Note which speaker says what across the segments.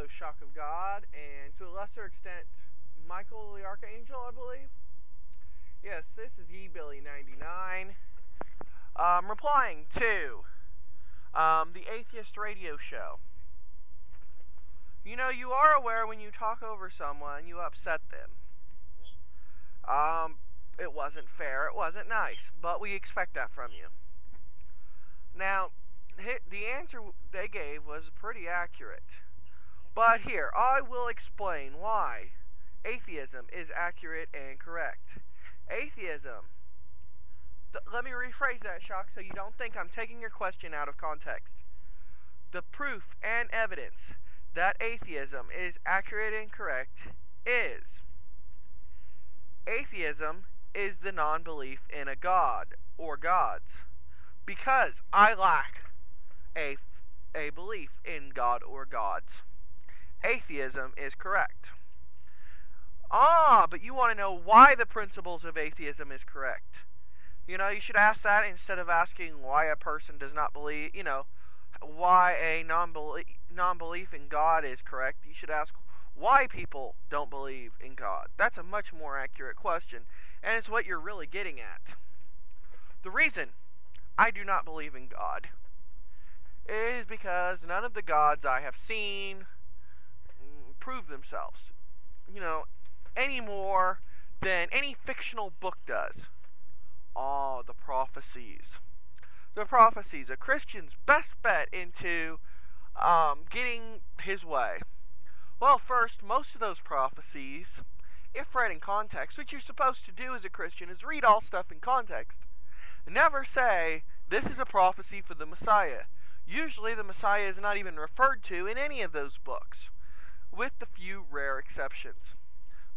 Speaker 1: fellow Shockofgod, and to a lesser extent, Michael the Archangel, I believe. Yes, this is eBilly99. Replying to the Atheist Radio show. You know, you are aware when you talk over someone, you upset them. It wasn't fair, it wasn't nice, but we expect that from you. Now, the answer they gave was pretty accurate. But here, I will explain why atheism is accurate and correct. Atheism, let me rephrase that, Shock, so you don't think I'm taking your question out of context. The proof and evidence that atheism is accurate and correct is atheism is the non-belief in a god or gods. Because I lack a belief in God or gods, atheism is correct. But you want to know why the principles of atheism is correct. You know, you should ask that instead of asking why a person does not believe, why a non-belief in God is correct. You should ask why people don't believe in God. That's a much more accurate question, and it's what you're really getting at. The reason I do not believe in God is because none of the gods I have seen prove themselves, any more than any fictional book does. The prophecies. The prophecies, a Christian's best bet into getting his way. Well, first, most of those prophecies, if read in context, what you're supposed to do as a Christian is read all stuff in context. Never say, this is a prophecy for the Messiah. Usually the Messiah is not even referred to in any of those books, with the few rare exceptions.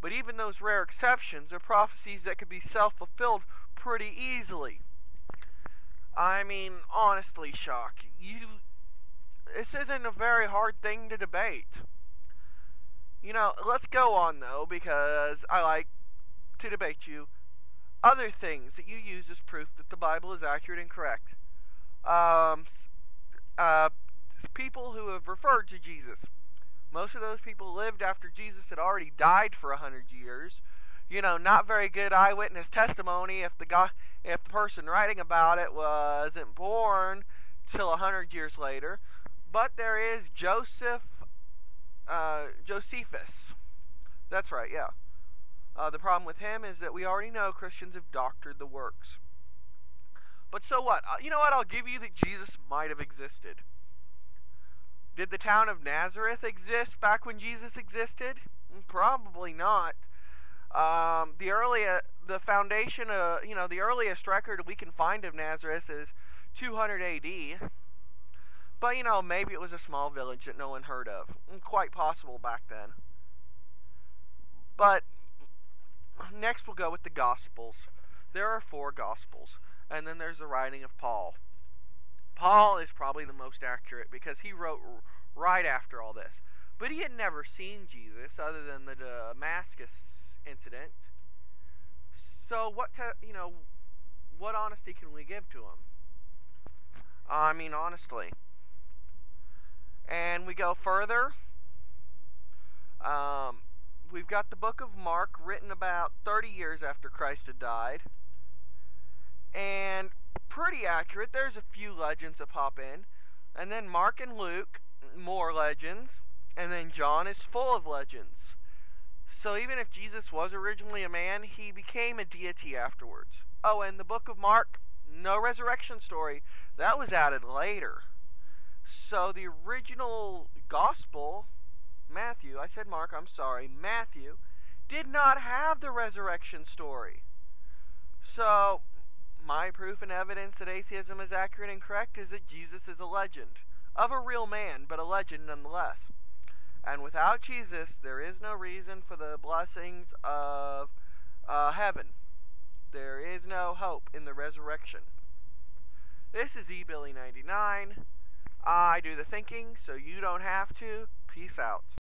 Speaker 1: But even those rare exceptions are prophecies that could be self-fulfilled pretty easily. I mean, honestly, Shock, this isn't a very hard thing to debate. Let's go on, though, because I like to debate you. Other things that you use as proof that the Bible is accurate and correct. People who have referred to Jesus. Most of those people lived after Jesus had already died for 100 years. Not very good eyewitness testimony if the person writing about it wasn't born till 100 years later. But there is Josephus. That's right, yeah. The problem with him is that we already know Christians have doctored the works. But so what? You know what? I'll give you that Jesus might have existed. Did the town of Nazareth exist back when Jesus existed? Probably not. The earliest record we can find of Nazareth is 200 AD. But, maybe it was a small village that no one heard of. Quite possible back then. But next we'll go with the Gospels. There are 4 Gospels. And then there's the writing of Paul. Paul is probably the most accurate because he wrote right after all this. But he had never seen Jesus other than the Damascus incident. So what honesty can we give to him? I mean, honestly. And we go further. We've got the book of Mark, written about 30 years after Christ had died. And pretty accurate. There's a few legends that pop in. And then Mark and Luke, more legends. And then John is full of legends. So even if Jesus was originally a man, he became a deity afterwards. Oh, and the book of Mark, no resurrection story. That was added later. So the original gospel, Matthew, I said Mark, I'm sorry, Matthew, did not have the resurrection story. So my proof and evidence that atheism is accurate and correct is that Jesus is a legend. Of a real man, but a legend nonetheless. And without Jesus, there is no reason for the blessings of heaven. There is no hope in the resurrection. This is eBilly99. I do the thinking, so you don't have to. Peace out.